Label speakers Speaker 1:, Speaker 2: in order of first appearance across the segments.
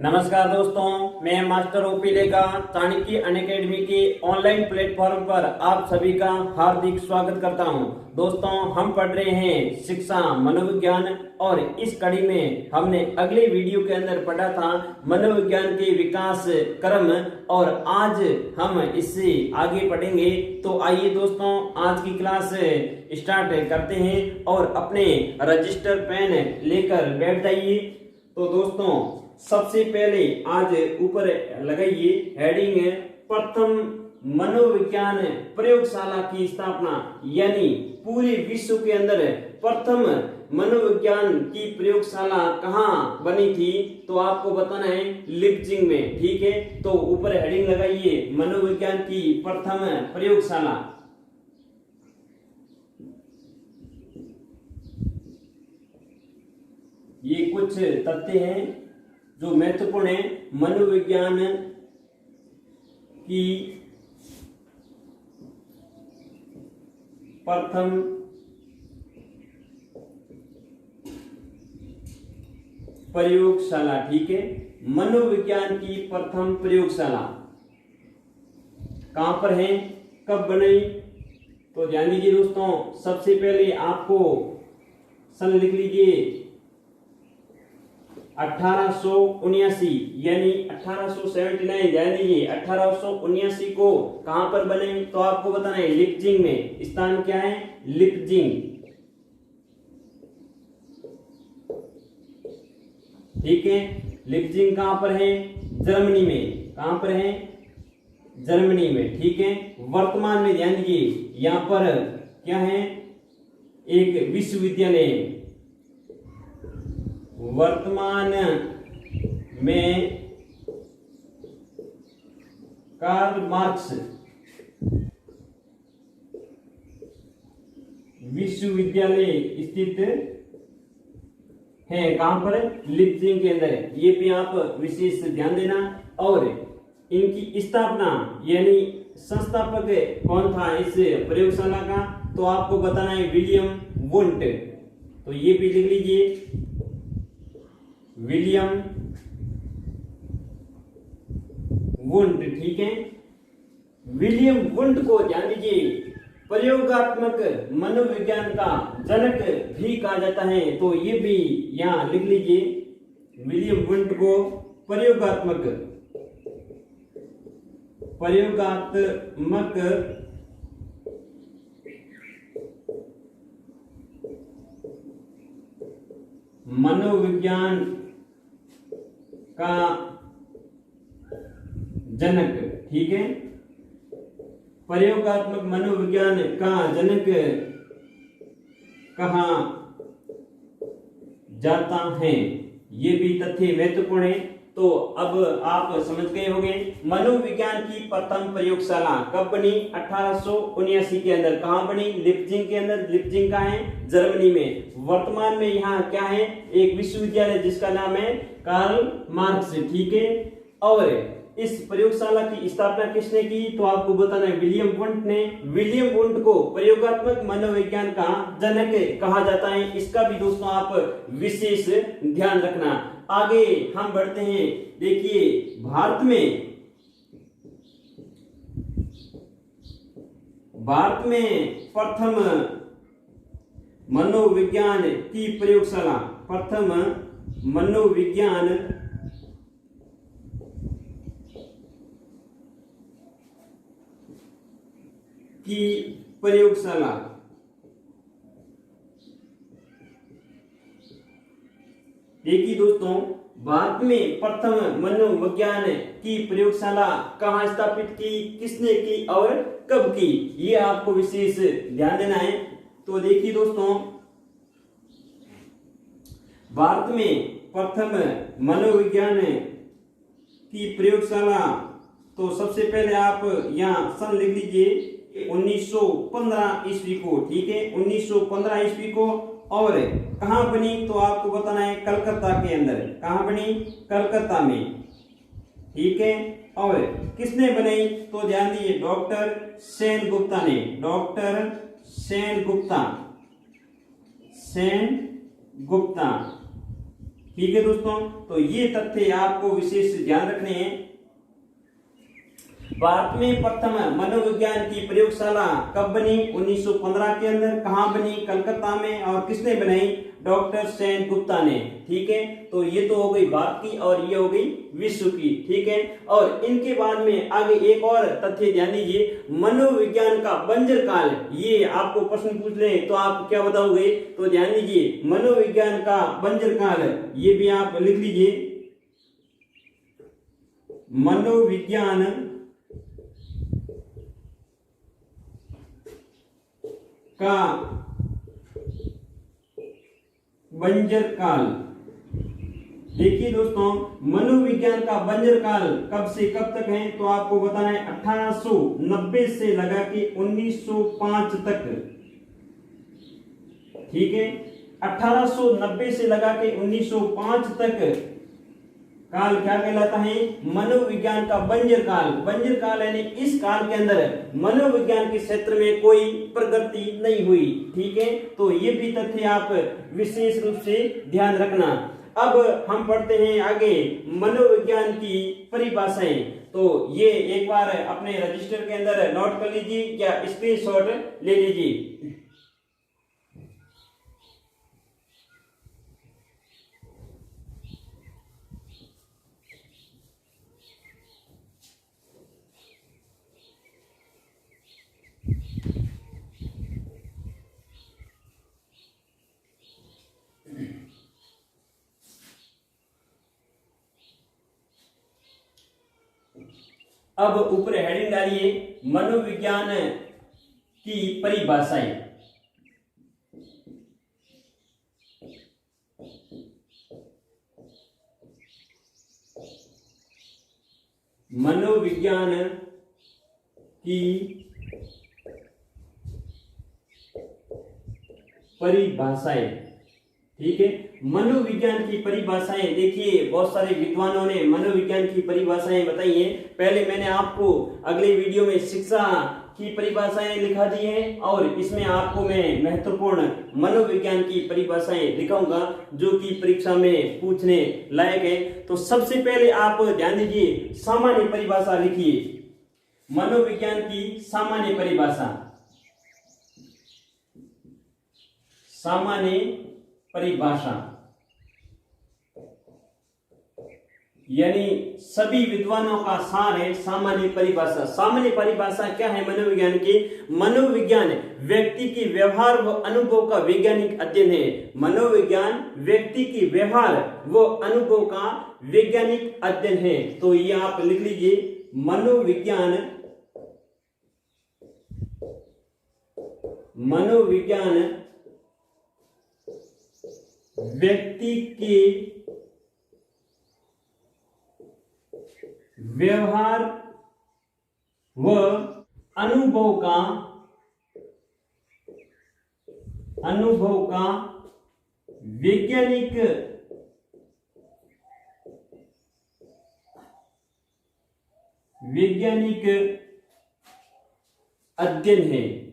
Speaker 1: नमस्कार दोस्तों, मैं मास्टर ओपी लेगा चाणक्य अनअकैडमी के ऑनलाइन प्लेटफॉर्म पर आप सभी का हार्दिक स्वागत करता हूं। दोस्तों, हम पढ़ रहे हैं शिक्षा मनोविज्ञान और इस कड़ी में हमने अगले वीडियो के अंदर पढ़ा था मनोविज्ञान के विकास क्रम और आज हम इससे आगे पढ़ेंगे। तो आइए दोस्तों, आज की क्लास स्टार्ट करते हैं और अपने रजिस्टर पेन लेकर बैठ जाइए। तो दोस्तों, सबसे पहले आज ऊपर लगाइए हेडिंग है प्रथम मनोविज्ञान प्रयोगशाला की स्थापना, यानी पूरे विश्व के अंदर प्रथम मनोविज्ञान की प्रयोगशाला कहाँ बनी थी, तो आपको बताना है लिप्जिंग में। ठीक है, तो ऊपर हेडिंग लगाइए मनोविज्ञान की प्रथम प्रयोगशाला। ये कुछ तथ्य हैं जो महत्वपूर्ण है मनोविज्ञान की प्रथम प्रयोगशाला। ठीक है, मनोविज्ञान की प्रथम प्रयोगशाला कहां पर है, कब बनाई, तो ध्यान दीजिए दोस्तों। सबसे पहले आपको सन लिख लीजिए 1879, यानी 1879। ध्यान दीजिए 1879 को कहां पर बने, तो आपको बताना है लिप्जिंग में। स्थान क्या है, लिप्जिंग। ठीक है, लिप्जिंग कहां पर है, जर्मनी में। कहां पर है, जर्मनी में। ठीक है, वर्तमान में ध्यान दीजिए यहां पर क्या है, एक विश्वविद्यालय है। वर्तमान में कार्ल मार्क्स विश्वविद्यालय स्थित है। कहां पर, लिप्जिंग के अंदर। ये भी आप विशेष ध्यान देना। और इनकी स्थापना यानी संस्थापक कौन था इस प्रयोगशाला का, तो आपको बताना है विलियम वुंट। तो ये भी लिख लीजिए विलियम वुंट। ठीक है, विलियम वुंट को ध्यान दीजिए प्रयोगात्मक मनोविज्ञान का जनक भी कहा जाता है। तो ये भी यहां लिख लीजिए विलियम वुंट को प्रयोगात्मक मनोविज्ञान का जनक। ठीक है, प्रयोगात्मक मनोविज्ञान का जनक कहा जाता है। ये भी तथ्य महत्वपूर्ण है। तो अब आप समझ गए होंगे मनोविज्ञान की प्रथम प्रयोगशाला कब बनी, 1879 के अंदर। कहां बनी, लिप्जिंग के अंदर। लिप्जिंग का है, जर्मनी में। वर्तमान में यहाँ क्या है, एक विश्वविद्यालय जिसका नाम है कार्ल मार्क्स। ठीक है, और इस प्रयोगशाला की स्थापना किसने की, तो आपको बताना है विलियम वुंट ने। विलियम वुंट को प्रयोगात्मक मनोविज्ञान का जनक कहा जाता है। इसका भी दोस्तों आप विशेष ध्यान रखना। आगे हम बढ़ते हैं। देखिए भारत में प्रथम मनोविज्ञान की प्रयोगशाला, प्रथम मनोविज्ञान की प्रयोगशाला देखिए दोस्तों, भारत में प्रथम मनोविज्ञान की प्रयोगशाला कहाँ स्थापित की, किसने की और कब की, ये आपको विशेष ध्यान देना है। तो देखिए दोस्तों, भारत में प्रथम मनोविज्ञान की प्रयोगशाला, तो सबसे पहले आप यहाँ सन लिख लीजिए 1915 ईस्वी को। ठीक है, 1915 ईस्वी को। और कहां बनी, तो आपको बताना है कलकत्ता के अंदर। कहां बनी, कलकत्ता में। ठीक है, और किसने बनाई, तो ध्यान दीजिए डॉक्टर सेनगुप्ता ने। डॉक्टर सेनगुप्ता, सेनगुप्ता। ठीक है दोस्तों, तो ये तथ्य आपको विशेष ध्यान रखने हैं। भारत में प्रथम मनोविज्ञान की प्रयोगशाला कब बनी? 1915 के अंदर। कहाँ बनी? कलकत्ता में। और किसने बनाई? डॉक्टर सेनगुप्ता ने। ठीक है, तो ये तो हो गई भारत की और ये हो गई विश्व की। ठीक है, और इनके बाद में आगे एक और तथ्य ध्यान दीजिए, मनोविज्ञान का बंजर काल। ये आपको प्रश्न पूछ ले तो आप क्या बताओगे? तो ध्यान दीजिए, मनोविज्ञान का बंजर काल, ये भी आप लिख लीजिए। मनोविज्ञान का बंजर काल। देखिए दोस्तों, मनोविज्ञान का बंजर काल कब से कब तक है? तो आपको बताना है 1890 से लगा के 1905 तक। ठीक है, 1890 से लगा के 1905 तक काल क्या कहलाता है? मनोविज्ञान का बंजर काल। बंजर काल यानी इस काल के अंदर मनोविज्ञान के क्षेत्र में कोई प्रगति नहीं हुई। ठीक है, तो ये भी तथ्य आप विशेष रूप से ध्यान रखना। अब हम पढ़ते हैं आगे मनोविज्ञान की परिभाषाएं। तो ये एक बार अपने रजिस्टर के अंदर नोट कर लीजिए या स्क्रीनशॉट ले लीजिए। अब ऊपर हेडिंग डालिए, मनोविज्ञान की परिभाषाएं। मनोविज्ञान की परिभाषाएं। ठीक है, मनोविज्ञान की परिभाषाएं। देखिए, बहुत सारे विद्वानों ने मनोविज्ञान की परिभाषाएं बताई हैं। पहले मैंने आपको अगले वीडियो में शिक्षा की परिभाषाएं लिखा दी हैं और इसमें आपको मैं महत्वपूर्ण मनोविज्ञान की परिभाषाएं लिखाऊंगा जो कि परीक्षा में पूछने लायक है। तो सबसे पहले आप ध्यान दीजिए, सामान्य परिभाषा लिखिए। मनोविज्ञान की सामान्य परिभाषा। सामान्य परिभाषा यानी सभी विद्वानों का सार है सामान्य परिभाषा। सामान्य परिभाषा क्या है मनोविज्ञान की? मनोविज्ञान व्यक्ति की व्यवहार व अनुभव का वैज्ञानिक अध्ययन है। मनोविज्ञान व्यक्ति की व्यवहार व अनुभव का वैज्ञानिक अध्ययन है। तो ये आप लिख लीजिए, मनोविज्ञान व्यक्ति के व्यवहार व अनुभव का वैज्ञानिक अध्ययन है।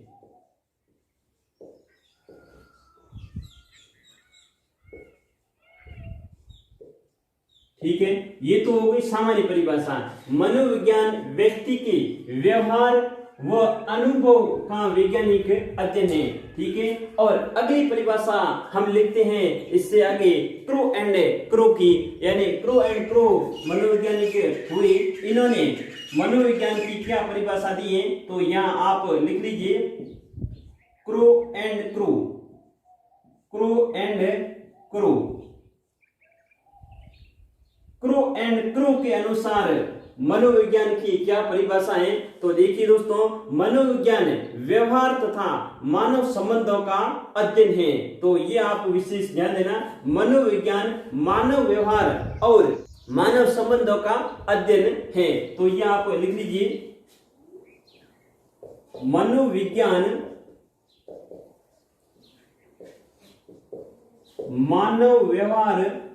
Speaker 1: ठीक है, ये तो हो गई सामान्य परिभाषा। मनोविज्ञान व्यक्ति के व्यवहार व अनुभव का वैज्ञानिक अध्ययन है। ठीक है, और अगली परिभाषा हम लिखते हैं इससे आगे क्रो एंड क्रो की, यानी क्रो एंड क्रो मनोवैज्ञानिक हुए। इन्होंने मनोविज्ञान की क्या परिभाषा दी है? तो यहाँ आप लिख लीजिए, crow and crow. Crow and crow. Crow and crow के अनुसार मनोविज्ञान की क्या परिभाषा है? तो देखिए दोस्तों, मनोविज्ञान व्यवहार तथा मानव संबंधों का अध्ययन है। तो ये आप विशेष ध्यान देना, मनोविज्ञान मानव व्यवहार और मानव संबंधों का अध्ययन है। तो ये आप लिख लीजिए, मनोविज्ञान मानव व्यवहार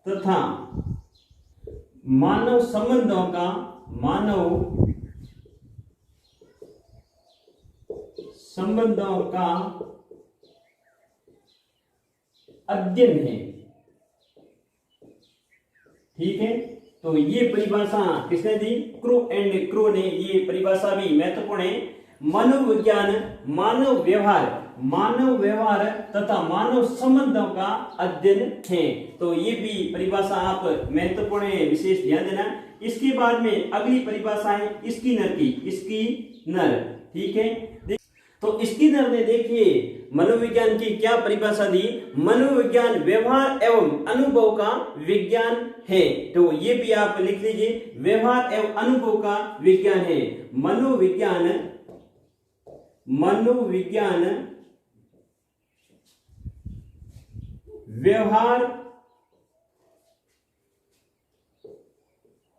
Speaker 1: तथा मानव संबंधों का संबंधों का अध्ययन है। ठीक है, तो ये परिभाषा किसने दी? क्रो एंड क्रो ने। ये परिभाषा भी महत्वपूर्ण है। मनोविज्ञान मानव व्यवहार तथा मानव संबंधों का अध्ययन है। तो ये भी परिभाषा आप महत्वपूर्ण है, विशेष ध्यान देना। इसके बाद में अगली परिभाषा है स्किनर की। स्किनर, ठीक है। तो स्किनर ने देखिए मनोविज्ञान की क्या परिभाषा दी? मनोविज्ञान व्यवहार एवं अनुभव का विज्ञान है। तो ये भी आप लिख लीजिए, व्यवहार एवं अनुभव का विज्ञान है। मनोविज्ञान व्यवहार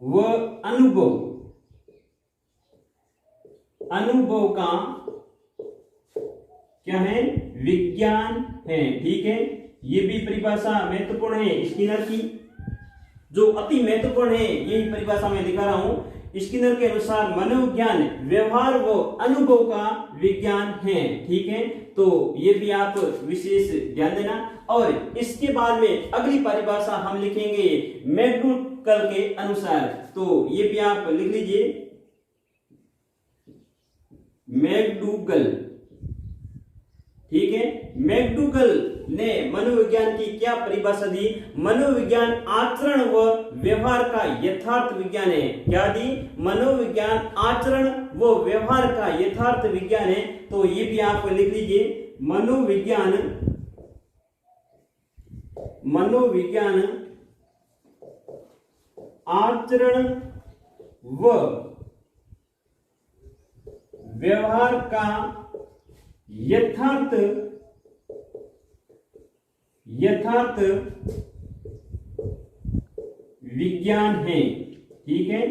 Speaker 1: व अनुभव का क्या है? विज्ञान है। ठीक है, ये भी परिभाषा महत्वपूर्ण है स्किनर की, जो अति महत्वपूर्ण है। यही परिभाषा मैं दिखा रहा हूं। स्किनर के अनुसार मनोविज्ञान व्यवहार व अनुभव का विज्ञान है। ठीक है, तो ये भी आप विशेष ध्यान देना। और इसके बाद में अगली परिभाषा हम लिखेंगे मैकडूगल के अनुसार। तो ये भी आप लिख लीजिए, मैकडूगल। ठीक है, मैकडूगल ने मनोविज्ञान की क्या परिभाषा दी? मनोविज्ञान आचरण व व्यवहार का यथार्थ विज्ञान है। क्या दी? मनोविज्ञान आचरण व व्यवहार का यथार्थ विज्ञान है। तो ये भी आप लिख लीजिए, मनोविज्ञान आचरण व व्यवहार का यथार्थ विज्ञान है। ठीक है,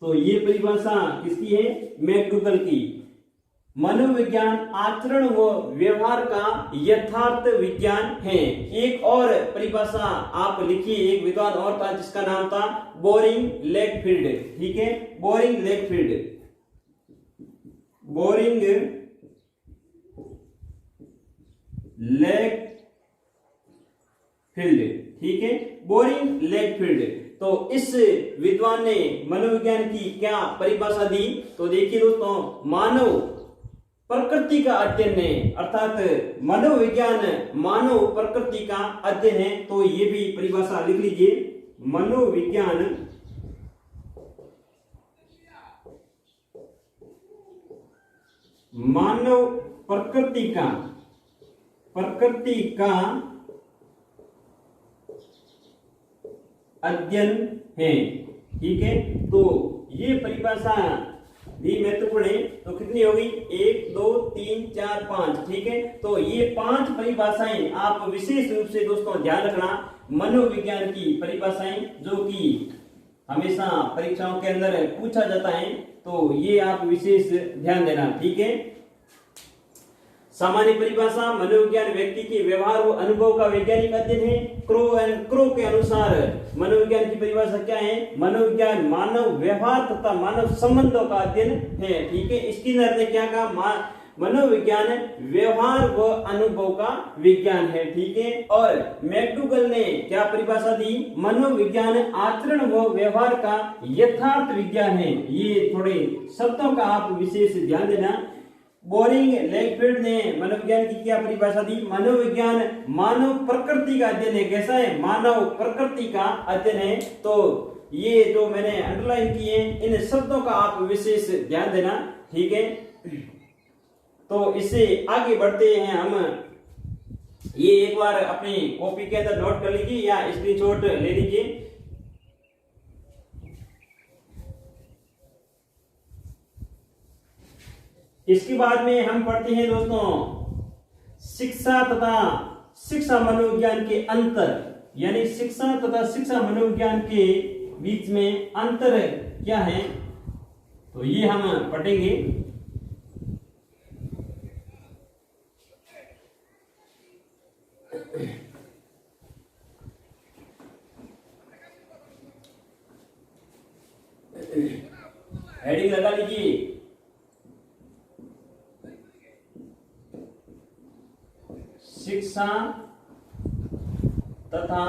Speaker 1: तो ये परिभाषा किसकी है? मैकडूगल की। मनोविज्ञान आचरण व व्यवहार का यथार्थ विज्ञान है। एक और परिभाषा आप लिखिए, एक विद्वान और था जिसका नाम था बोरिंग लेकफील्ड। ठीक है, बोरिंग लेकफील्ड। ठीक है, बोरिंग लेकफील्ड। तो इस विद्वान ने मनोविज्ञान की क्या परिभाषा दी? तो देखिए दोस्तों, मानव प्रकृति का अध्ययन है, अर्थात मनोविज्ञान मानव प्रकृति का अध्ययन है। तो ये भी परिभाषा लिख लीजिए, मनोविज्ञान मानव प्रकृति का अध्ययन है। ठीक है, तो ये परिभाषा भी महत्वपूर्ण है। तो कितनी होगी? 1 2 3 4 5। ठीक है, तो ये 5 परिभाषाएं आप विशेष रूप से दोस्तों ध्यान रखना, मनोविज्ञान की परिभाषाएं जो कि हमेशा परीक्षाओं के अंदर पूछा जाता है। तो ये आप विशेष ध्यान देना। ठीक है, सामान्य परिभाषा, मनोविज्ञान व्यक्ति के व्यवहार व अनुभव का वैज्ञानिक अध्ययन है। क्रो के अनुसार मनोविज्ञान की परिभाषा क्या है? मनोविज्ञान मानव व्यवहार तथा मानव संबंधों का अध्ययन है। ठीक है, स्किनर ने क्या कहा? मनोविज्ञान व्यवहार व अनुभव का विज्ञान है। ठीक है, और मैकडूगल ने क्या परिभाषा दी? मनोविज्ञान आचरण व व्यवहार का यथार्थ विज्ञान है। ये थोड़े शब्दों का आप विशेष ध्यान देना। बोरिंग लेकफील्ड ने मनोविज्ञान की क्या परिभाषा दी? मनोविज्ञान मानव प्रकृति का अध्ययन है। कैसा है? मानव प्रकृति का अध्ययन है। तो ये जो मैंने अंडरलाइन किए इन शब्दों का आप विशेष ध्यान देना। ठीक है, तो इससे आगे बढ़ते हैं हम। ये एक बार अपनी कॉपी के अंदर नोट कर लीजिए या स्क्रीनशॉट ले लीजिए। इसके बाद में हम पढ़ते हैं दोस्तों शिक्षा तथा शिक्षा मनोविज्ञान के अंतर, यानी शिक्षा तथा शिक्षा मनोविज्ञान के बीच में अंतर क्या है, तो ये हम पढ़ेंगे। हेडिंग लगा लीजिए, शिक्षा तथा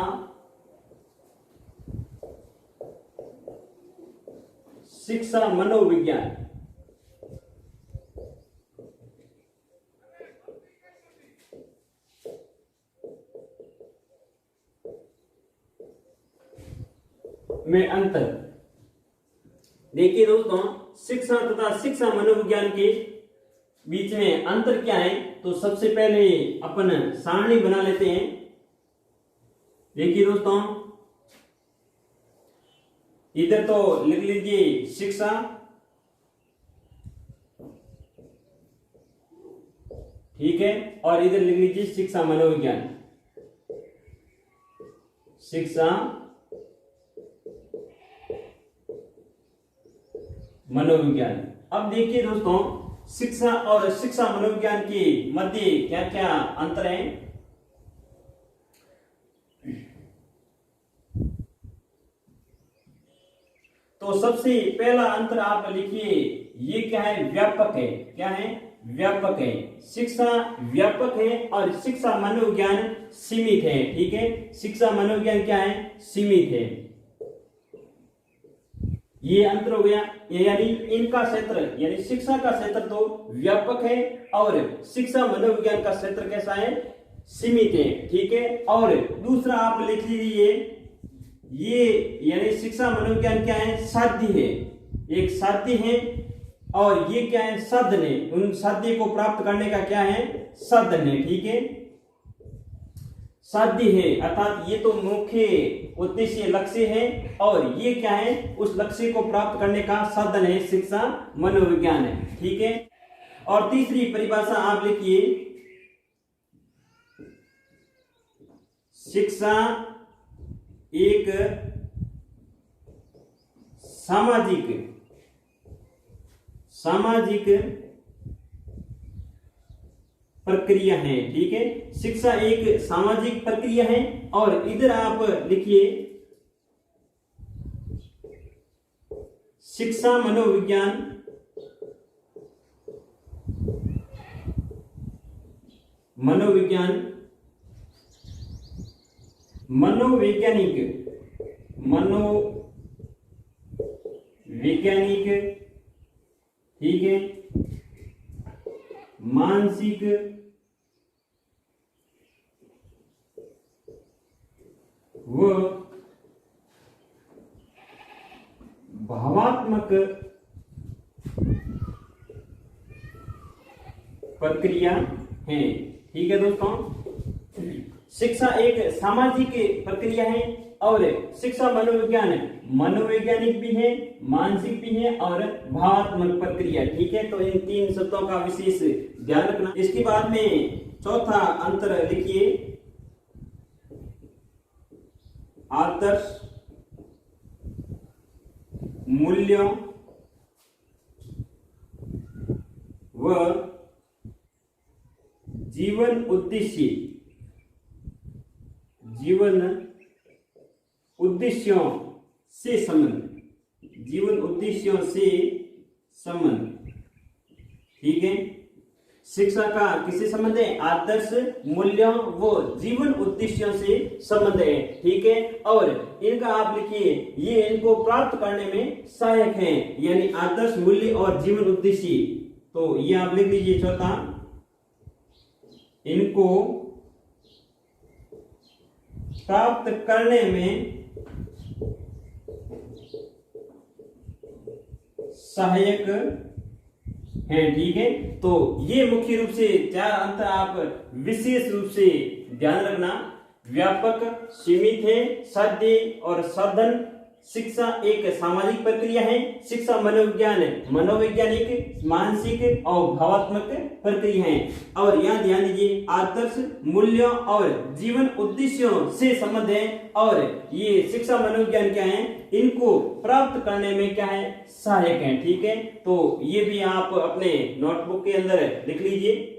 Speaker 1: शिक्षा मनोविज्ञान। में अंतर देखिए दोस्तों, शिक्षा तथा शिक्षा मनोविज्ञान के बीच में अंतर क्या है, तो सबसे पहले अपन सारणी बना लेते हैं। देखिए दोस्तों, इधर तो लिख लीजिए शिक्षा, ठीक है, और इधर लिख लीजिए शिक्षा मनोविज्ञान। शिक्षा मनोविज्ञान। अब देखिए दोस्तों, शिक्षा और शिक्षा मनोविज्ञान के मध्य क्या क्या अंतर है। तो सबसे पहला अंतर आप लिखिए, ये क्या है, व्यापक है। क्या है, व्यापक है। शिक्षा व्यापक है और शिक्षा मनोविज्ञान सीमित है। ठीक है, शिक्षा मनोविज्ञान क्या है, सीमित है। ये अंतर हो गया। यानी इनका क्षेत्र, यानी शिक्षा का क्षेत्र तो व्यापक है और शिक्षा मनोविज्ञान का क्षेत्र कैसा है, सीमित है। ठीक है, और दूसरा आप लिख लीजिए, ये यानी शिक्षा मनोविज्ञान क्या है, साध्य है, एक साध्य है, और ये क्या है, साधन है। उन साध्य को प्राप्त करने का क्या है, साधन है। ठीक है, साध्य है, अर्थात ये तो मुख्य उद्देश्य लक्ष्य है, और ये क्या है, उस लक्ष्य को प्राप्त करने का साधन है, शिक्षा मनोविज्ञान है। ठीक है, और तीसरी परिभाषा आप लिखिए, शिक्षा एक सामाजिक प्रक्रिया है। ठीक है, शिक्षा एक सामाजिक प्रक्रिया है। और इधर आप लिखिए, शिक्षा मनोविज्ञान मनोवैज्ञानिक, ठीक है, मानसिक व भावात्मक प्रक्रिया है। ठीक है दोस्तों, शिक्षा एक सामाजिक प्रक्रिया है और शिक्षा मनोविज्ञान मनोवैज्ञानिक भी है, मानसिक भी है और भावात्मक प्रक्रिया। ठीक है, तो इन तीन शब्दों का विशेष ध्यान रखना। इसके बाद में चौथा अंतर लिखिए, आदर्श मूल्यों व जीवन उद्देश्यों से संबंध। ठीक है, शिक्षा का किससे संबंध है, आदर्श मूल्यों व जीवन उद्देश्यों से संबंध है। ठीक है, और इनका आप लिखिए, ये इनको प्राप्त करने में सहायक हैं, यानी आदर्श मूल्य और जीवन उद्देश्य। तो ये आप लिख लीजिए चौथा, इनको प्राप्त करने में सहायक है। ठीक है, तो ये मुख्य रूप से चार अंतर आप विशेष रूप से ध्यान रखना। व्यापक, सीमित है, साध्य और साधन। शिक्षा एक सामाजिक प्रक्रिया है, शिक्षा मनोविज्ञान मनोवैज्ञानिक, मानसिक और भावात्मक प्रक्रिया है। और यहाँ ध्यान दीजिए, आदर्श मूल्यों और जीवन उद्देश्यों से संबंध है। और ये शिक्षा मनोविज्ञान क्या है, इनको प्राप्त करने में क्या है, सहायक है। ठीक है, तो ये भी आप अपने नोटबुक के अंदर लिख लीजिए।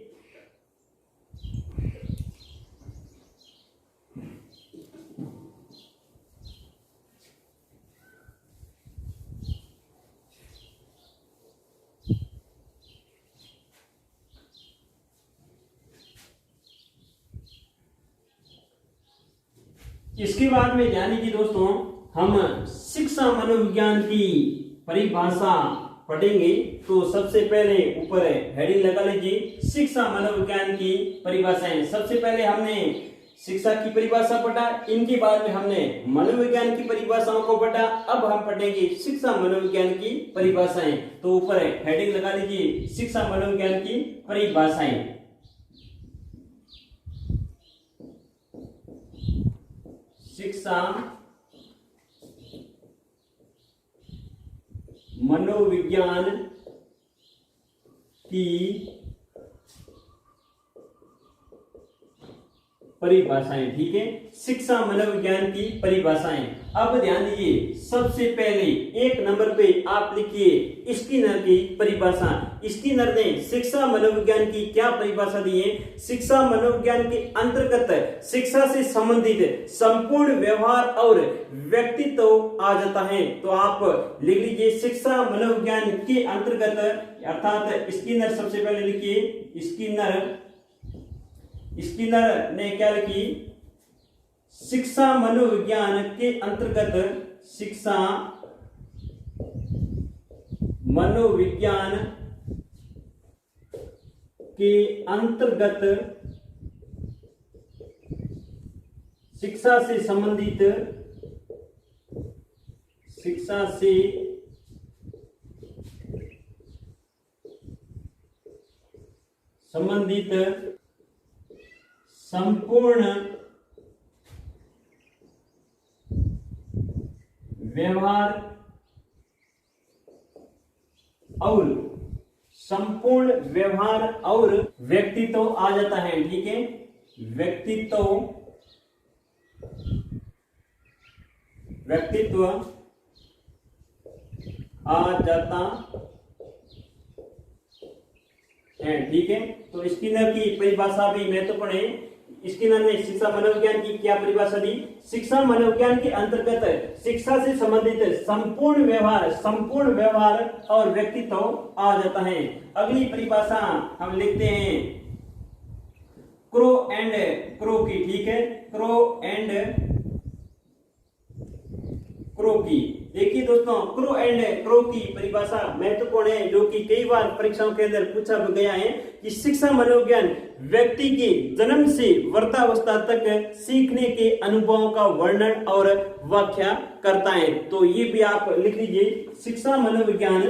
Speaker 1: इसके बाद में ध्यान दीजिए दोस्तों, हम शिक्षा मनोविज्ञान की परिभाषा पढ़ेंगे। तो सबसे पहले ऊपर हेडिंग लगा लीजिए, शिक्षा मनोविज्ञान की परिभाषाएं। सबसे पहले हमने शिक्षा की परिभाषा पढ़ा, इनके बाद में हमने मनोविज्ञान की परिभाषाओं को पढ़ा। अब हम पढ़ेंगे शिक्षा मनोविज्ञान की परिभाषाएं। तो ऊपर हेडिंग लगा लीजिए, शिक्षा मनोविज्ञान की परिभाषाएं। शिक्षा मनोविज्ञान की परिभाषाएं। ठीक है, शिक्षा मनोविज्ञान की परिभाषाएं। अब ध्यान दीजिए, सबसे पहले एक नंबर पे आप लिखिए स्किनर की परिभाषा। स्किनर ने शिक्षा मनोविज्ञान की क्या परिभाषा दी है? शिक्षा मनोविज्ञान के अंतर्गत शिक्षा से संबंधित संपूर्ण व्यवहार और व्यक्तित्व आ जाता है। तो आप लिख लीजिए शिक्षा मनोविज्ञान के अंतर्गत, अर्थात स्किनर सबसे पहले लिखिए। स्किनर ने क्या लिखी? शिक्षा मनोविज्ञान के अंतर्गत, शिक्षा मनोविज्ञान के अंतर्गत शिक्षा से संबंधित संपूर्ण व्यवहार और व्यक्तित्व आ जाता है। ठीक है, व्यक्तित्व आ जाता है। ठीक है, तो स्किनर की परिभाषा भी महत्वपूर्ण है। स्किनर ने शिक्षा मनोविज्ञान की क्या परिभाषा दी? शिक्षा मनोविज्ञान के अंतर्गत शिक्षा से संबंधित संपूर्ण व्यवहार और व्यक्तित्व आ जाता है। अगली परिभाषा हम लिखते हैं क्रो एंड क्रो की। ठीक है, क्रो एंड क्रो की। देखिए दोस्तों, क्रो एंड क्रो की परिभाषा महत्वपूर्ण है, जो कि कई बार परीक्षाओं के अंदर पूछा गया है कि शिक्षा मनोविज्ञान व्यक्ति के जन्म से वृद्धावस्था तक सीखने के अनुभवों का वर्णन और व्याख्या करता है। तो ये भी आप लिख लीजिए, शिक्षा मनोविज्ञान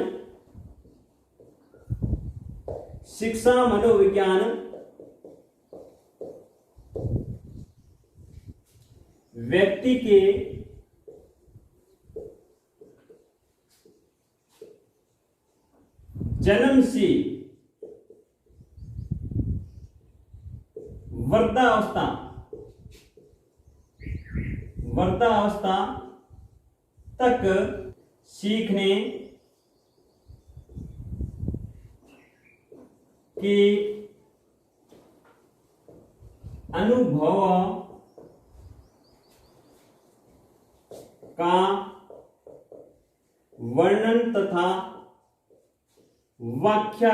Speaker 1: व्यक्ति के जन्म से वृद्धावस्था तक सीखने के अनुभव का वर्णन तथा व्याख्या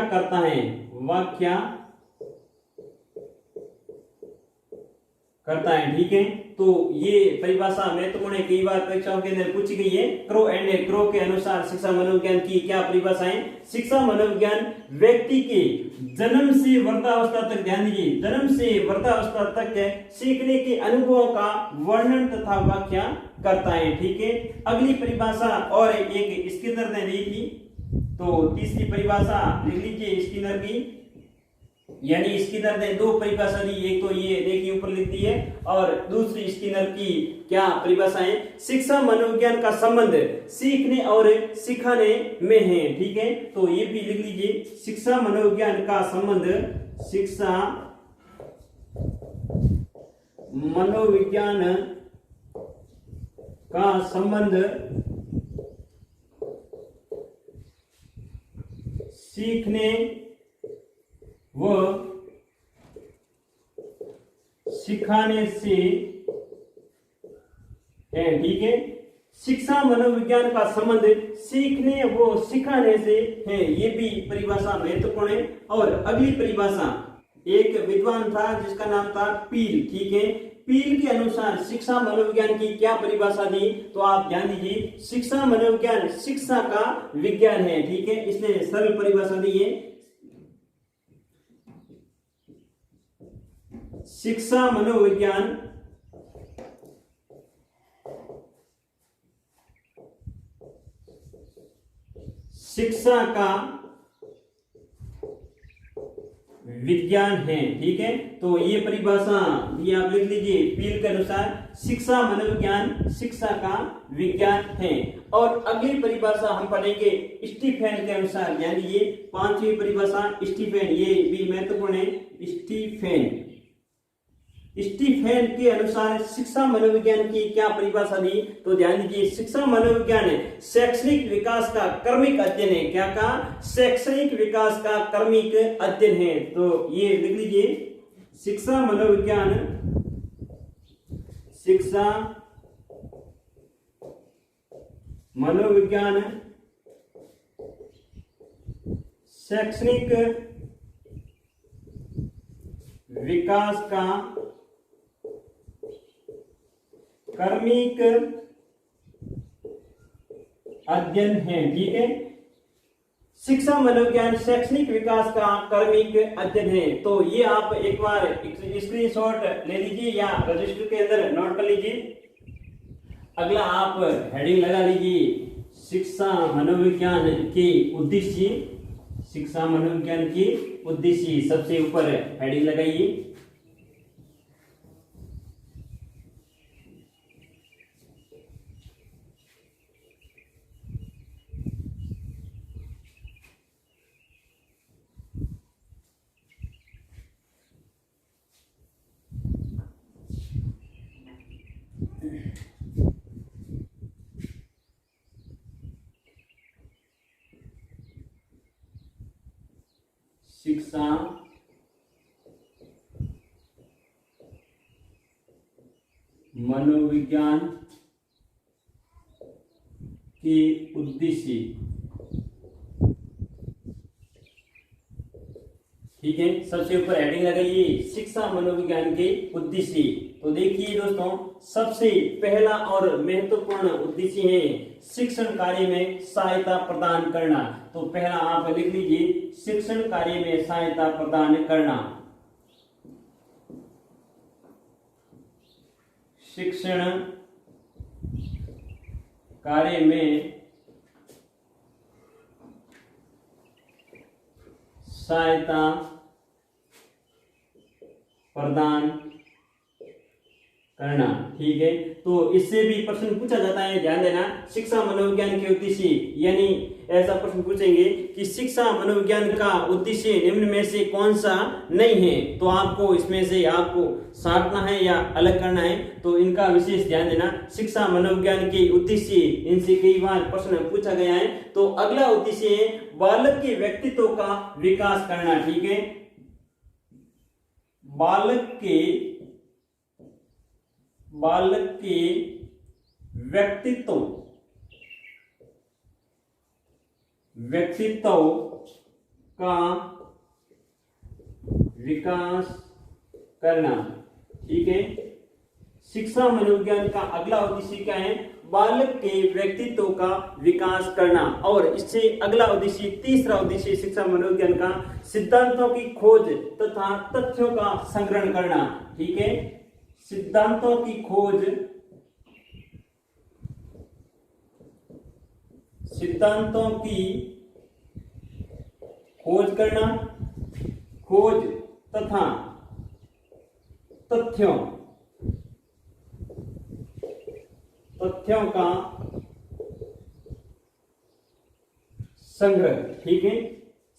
Speaker 1: करता है। ठीक है, तो ये परिभाषा महत्वपूर्ण है, कई बार परीक्षाओं के अंदर पूछी गई है। क्रो एंड क्रो के अनुसार शिक्षा मनोविज्ञान की क्या परिभाषा है? शिक्षा मनोविज्ञान व्यक्ति के जन्म से वृद्धावस्था तक, ध्यान दीजिए, जन्म से वृद्धावस्था तक सीखने के अनुभवों का वर्णन तथा व्याख्या करता है। ठीक है, अगली परिभाषा और एक स्किनर ने दी थी, तो तीसरी परिभाषा लिख लीजिए स्किनर की। यानी स्किनर ने दो परिभाषा दी, एक तो ये देखिए ऊपर लिख दी है, और दूसरी स्किनर की क्या परिभाषा है? शिक्षा मनोविज्ञान का संबंध सीखने और सिखाने में है। ठीक है, तो ये भी लिख लीजिए, शिक्षा मनोविज्ञान का संबंध, शिक्षा मनोविज्ञान का संबंध सीखने व सिखाने से है। ठीक है, शिक्षा मनोविज्ञान का संबंध सीखने व सिखाने से है, ये भी परिभाषा महत्वपूर्ण है। और अगली परिभाषा एक विद्वान था जिसका नाम था पील। ठीक है, पील के अनुसार शिक्षा मनोविज्ञान की क्या परिभाषा दी, तो आप ध्यान दीजिए, शिक्षा मनोविज्ञान शिक्षा का विज्ञान है। ठीक है, इसने सरल परिभाषा दी है, शिक्षा मनोविज्ञान शिक्षा का विज्ञान है। ठीक है, तो ये परिभाषा ये आप लिख लीजिए, पील के अनुसार शिक्षा मनोविज्ञान शिक्षा का विज्ञान है। और अगली परिभाषा हम पढ़ेंगे स्टीफेन के अनुसार, यानी ये पांचवी परिभाषा स्टीफेन, ये भी महत्वपूर्ण है। स्टीफेन के अनुसार शिक्षा मनोविज्ञान की क्या परिभाषा दी, तो ध्यान दीजिए, शिक्षा मनोविज्ञान शैक्षणिक विकास का क्रमिक अध्ययन है। क्या का? शैक्षणिक विकास का क्रमिक अध्ययन है। तो ये लिख लीजिए, शिक्षा मनोविज्ञान शैक्षणिक विकास का क्रमिक अध्ययन है। ठीक है, शिक्षा मनोविज्ञान शैक्षणिक विकास का क्रमिक अध्ययन है। तो ये आप एक बार स्क्रीनशॉट ले लीजिए या रजिस्टर के अंदर नोट कर लीजिए। अगला आप हेडिंग लगा लीजिए, शिक्षा मनोविज्ञान के उद्देश्य। शिक्षा मनोविज्ञान के उद्देश्य सबसे ऊपर हेडिंग लगाइए। शिक्षा मनोविज्ञान के उद्देश्य। ठीक है, सबसे ऊपर हेडिंग लगाइए, शिक्षा मनोविज्ञान के उद्देश्य। तो देखिए दोस्तों, सबसे पहला और महत्वपूर्ण उद्देश्य है शिक्षण कार्य में सहायता प्रदान करना। तो पहला आप लिख लीजिए, शिक्षण कार्य में सहायता प्रदान करना। शिक्षण कार्य में सहायता प्रदान करना। ठीक है, तो इससे भी प्रश्न पूछा जाता है, ध्यान देना, शिक्षा मनोविज्ञान के उद्देश्य, यानी ऐसा प्रश्न पूछेंगे कि शिक्षा मनोविज्ञान का उद्देश्य निम्न में से कौन सा नहीं है। तो आपको इसमें से आपको साधना है या अलग करना है, तो इनका विशेष ध्यान देना। शिक्षा मनोविज्ञान के उद्देश्य, इनसे कई बार प्रश्न पूछा गया है। तो अगला उद्देश्य है बालक के व्यक्तित्व का विकास करना। ठीक है, बालक के व्यक्तित्व का विकास करना। ठीक है, शिक्षा मनोविज्ञान का अगला उद्देश्य क्या है? बालक के व्यक्तित्व का विकास करना। और इससे अगला उद्देश्य, तीसरा उद्देश्य शिक्षा मनोविज्ञान का सिद्धांतों की खोज तथा तथ्यों का संग्रहण करना। ठीक है, सिद्धांतों की खोज करना, खोज तथा तथ्यों का संग्रह। ठीक है,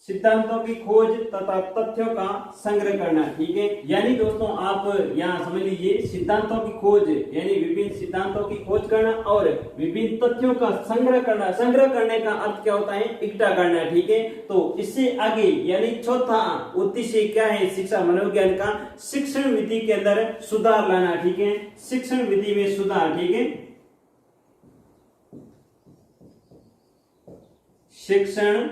Speaker 1: सिद्धांतों की खोज तथा तथ्यों का संग्रह करना। ठीक है, यानी दोस्तों आप यहां समझ लीजिए, सिद्धांतों की खोज यानी विभिन्न सिद्धांतों की खोज करना और विभिन्न तथ्यों का संग्रह करना। संग्रह करने का अर्थ क्या होता है? इकट्ठा करना। ठीक है, तो इससे आगे यानी चौथा उद्देश्य क्या है शिक्षा मनोविज्ञान का? शिक्षण विधि के अंदर सुधार लाना। ठीक है, शिक्षण विधि में सुधार। ठीक है, शिक्षण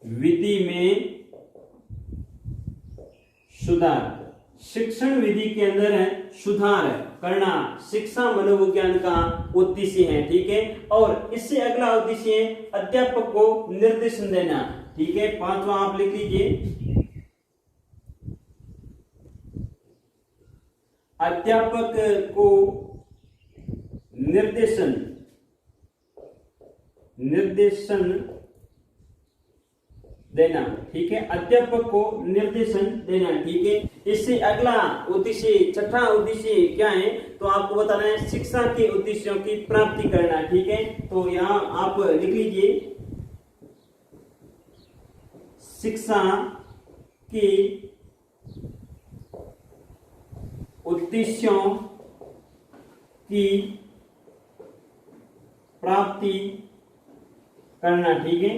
Speaker 1: विधि में सुधार, शिक्षण विधि के अंदर सुधार करना शिक्षा मनोविज्ञान का उद्देश्य है। ठीक है, और इससे अगला उद्देश्य है अध्यापक को निर्देशन देना। ठीक है, पांचवा आप लिख लीजिए, अध्यापक को निर्देशन देना। ठीक है, अध्यापक को निर्देशन देना। ठीक है, इससे अगला उद्देश्य, छठा उद्देश्य क्या है, तो आपको बताना है शिक्षा के उद्देश्यों की प्राप्ति करना। ठीक है, तो यहाँ आप लिख लीजिए, शिक्षा के उद्देश्यों की प्राप्ति करना। ठीक है,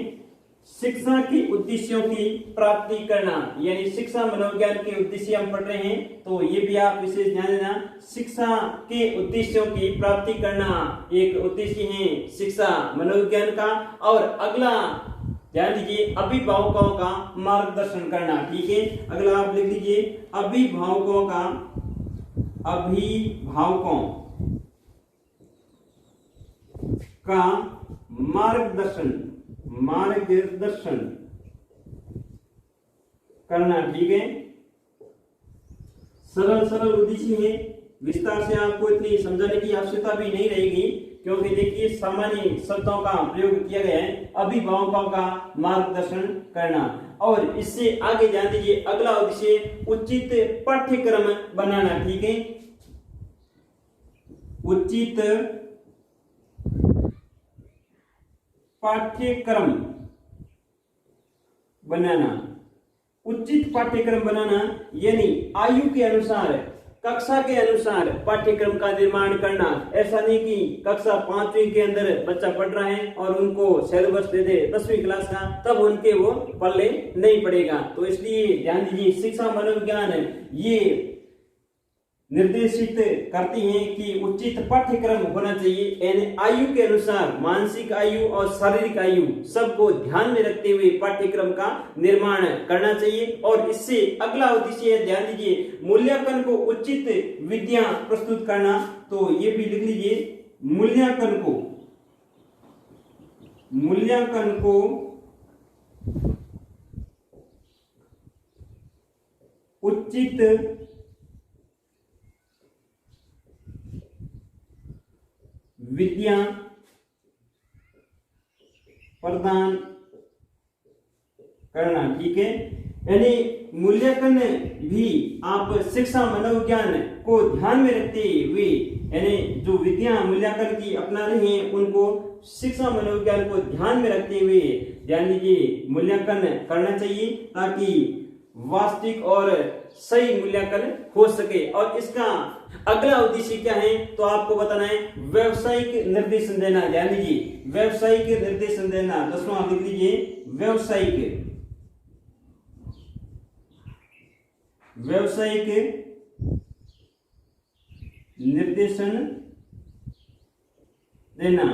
Speaker 1: शिक्षा के उद्देश्यों की प्राप्ति करना, यानी शिक्षा मनोविज्ञान के उद्देश्य हम पढ़ रहे हैं, तो ये भी आप विशेष ध्यान देना। शिक्षा के उद्देश्यों की प्राप्ति करना एक उद्देश्य है शिक्षा मनोविज्ञान का। और अगला ध्यान दीजिए, अभिभावकों का मार्गदर्शन करना। ठीक है, अगला आप लिख लीजिए, अभिभावकों का मार्गदर्शन करना। ठीक है, सरल उद्देश्य है, विस्तार से आपको इतनी समझाने की आवश्यकता भी नहीं रहेगी, क्योंकि देखिए सामान्य शब्दों का प्रयोग किया गया है, अभिभावकों का मार्गदर्शन करना। और इससे आगे ध्यान दीजिए, अगला उद्देश्य उचित पाठ्यक्रम बनाना। ठीक है, उचित पाठ्यक्रम बनाना। उचित पाठ्यक्रम बनाना यानी आयु के अनुसार, कक्षा के अनुसार पाठ्यक्रम का निर्माण करना। ऐसा नहीं कि कक्षा 5वीं के अंदर बच्चा पढ़ रहा है और उनको सिलेबस दे दे 10वीं क्लास का, तब उनके वो पल्ले नहीं पड़ेगा। तो इसलिए ध्यान दीजिए, शिक्षा मनोविज्ञान ये निर्देशित करती हैं कि उचित पाठ्यक्रम होना चाहिए, यानी आयु के अनुसार, मानसिक आयु और शारीरिक आयु सबको ध्यान में रखते हुए पाठ्यक्रम का निर्माण करना चाहिए। और इससे अगला उद्देश्य है, ध्यान दीजिए, मूल्यांकन को उचित विधियां प्रस्तुत करना। तो ये भी लिख लीजिए, मूल्यांकन को उचित विद्या प्रदान करना। ठीक है, यानी मूल्यांकन भी आप शिक्षा मनोविज्ञान को ध्यान में रखते हुए, यानी जो विधियां मूल्यांकन की अपना रही हैं उनको शिक्षा मनोविज्ञान को ध्यान में रखते हुए ध्यान दीजिए मूल्यांकन करना चाहिए, ताकि वास्तविक और सही मूल्यांकन हो सके। और इसका अगला उद्देश्य क्या है, तो आपको बताना है व्यावसायिक निर्देशन देना। ध्यान दीजिए, व्यावसायिक निर्देशन देना, 10वां लिख लीजिए, व्यावसायिक निर्देशन देना।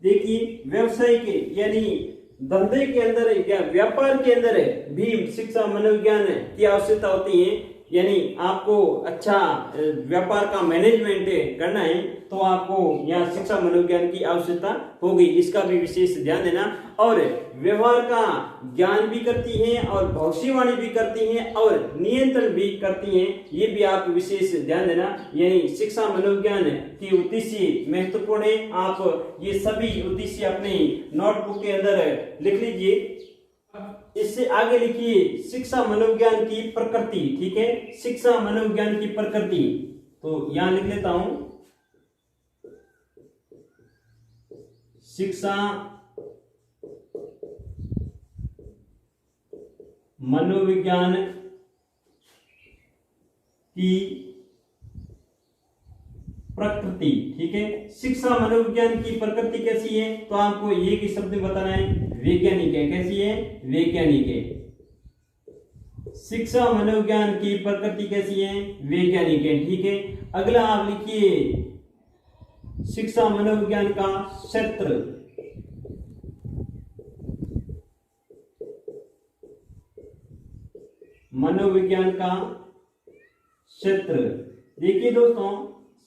Speaker 1: देखिए, व्यावसायिक यानी धंधे के अंदर या व्यापार के अंदर भी शिक्षा मनोविज्ञान की आवश्यकता होती है, यानी आपको अच्छा व्यापार का मैनेजमेंट करना है तो आपको यहाँ शिक्षा मनोविज्ञान की आवश्यकता होगी, इसका भी विशेष ध्यान देना। और व्यवहार का ज्ञान भी करती हैं और भविष्यवाणी भी करती हैं और नियंत्रण भी करती हैं, ये भी आप विशेष ध्यान देना। यानी शिक्षा मनोविज्ञान की उद्देश्य महत्वपूर्ण है, आप ये सभी उद्देश्य अपने नोटबुक के अंदर लिख लीजिए। इससे आगे लिखिए शिक्षा मनोविज्ञान की प्रकृति। ठीक है, शिक्षा मनोविज्ञान की प्रकृति, तो यहां लिख लेता हूं, शिक्षा मनोविज्ञान की प्रकृति। ठीक है, शिक्षा मनोविज्ञान की प्रकृति कैसी है, तो आपको ये कि शब्द बताना है, वैज्ञानिक है। कैसी है, वैज्ञानिक है। शिक्षा मनोविज्ञान की प्रकृति कैसी है, वैज्ञानिक है। ठीक है, अगला आप लिखिए शिक्षा मनोविज्ञान का क्षेत्र। मनोविज्ञान का क्षेत्र। देखिए दोस्तों,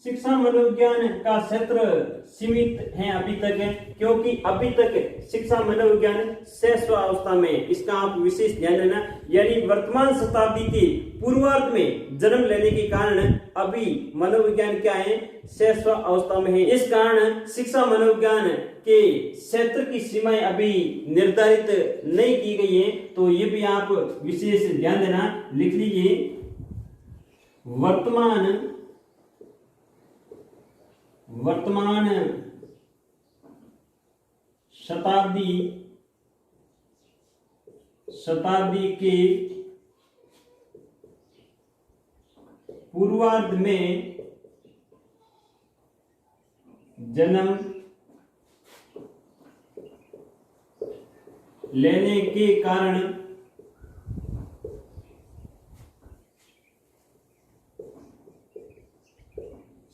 Speaker 1: शिक्षा मनोविज्ञान का क्षेत्र सीमित है अभी तक, क्योंकि अभी तक शिक्षा मनोविज्ञान शैशवावस्था में, इसका आप विशेष ध्यान देना, यानी वर्तमान शताब्दी के पूर्वार्ध में जन्म लेने के कारण अभी मनोविज्ञान क्या है, शैशवावस्था में है। इस कारण शिक्षा मनोविज्ञान के क्षेत्र की सीमाएं अभी निर्धारित नहीं की गई है, तो ये भी आप विशेष ध्यान देना, लिख लीजिए। वर्तमान शताब्दी के पूर्वार्ध में जन्म लेने के कारण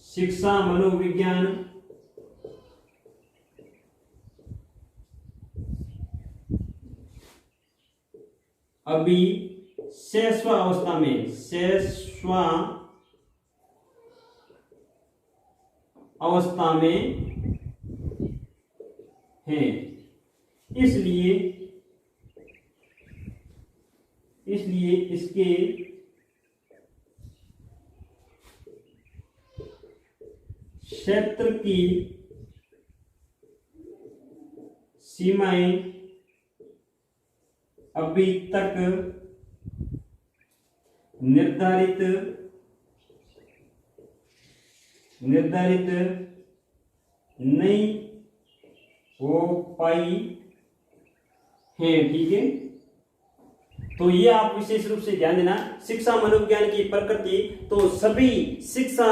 Speaker 1: शिक्षा मनोविज्ञान अभी शैशवावस्था में है। इसलिए इसके क्षेत्र की सीमाएं अभी तक निर्धारित नहीं हो पाई है। ठीक है, तो ये आप विशेष रूप से ध्यान देना। शिक्षा मनोविज्ञान की प्रकृति, तो सभी शिक्षा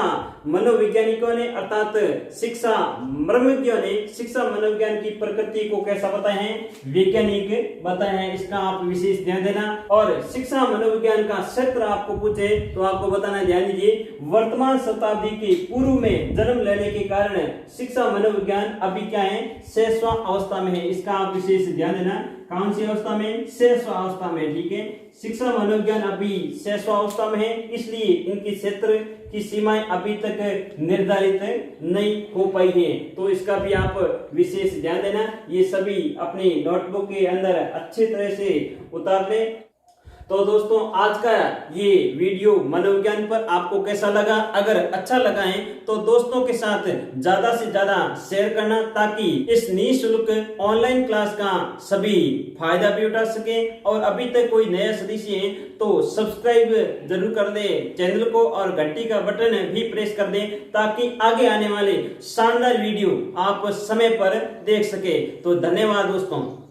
Speaker 1: मनोवैज्ञानिकों ने अर्थात शिक्षा मर्मज्ञों ने शिक्षा मनोविज्ञान की प्रकृति को कैसा बताया है, वैज्ञानिक बताया है, इसका आप विशेष ध्यान देना। और शिक्षा मनोविज्ञान का क्षेत्र आपको पूछे तो आपको बताना, ध्यान दीजिए, वर्तमान शताब्दी के पूर्व में जन्म लेने के कारण शिक्षा मनोविज्ञान अभी क्या है, शैशवावस्था में है। इसका आप विशेष ध्यान देना। कौन सी अवस्था में, शैशवावस्था में। ठीक है, शिक्षा मनोविज्ञान अभी शैशवावस्था में है, इसलिए इनके क्षेत्र की सीमाएं अभी तक निर्धारित नहीं हो पाई है, तो इसका भी आप विशेष ध्यान देना। ये सभी अपनी नोटबुक के अंदर अच्छी तरह से उतार लें। तो दोस्तों, आज का ये वीडियो मनोविज्ञान पर आपको कैसा लगा? अगर अच्छा लगा है तो दोस्तों के साथ ज्यादा से ज्यादा शेयर करना, ताकि इस निःशुल्क ऑनलाइन क्लास का सभी फायदा भी उठा सके। और अभी तक कोई नया सदस्य है तो सब्सक्राइब जरूर कर दे चैनल को, और घंटी का बटन भी प्रेस कर दे, ताकि आगे आने वाले शानदार वीडियो आप समय पर देख सके। तो धन्यवाद दोस्तों।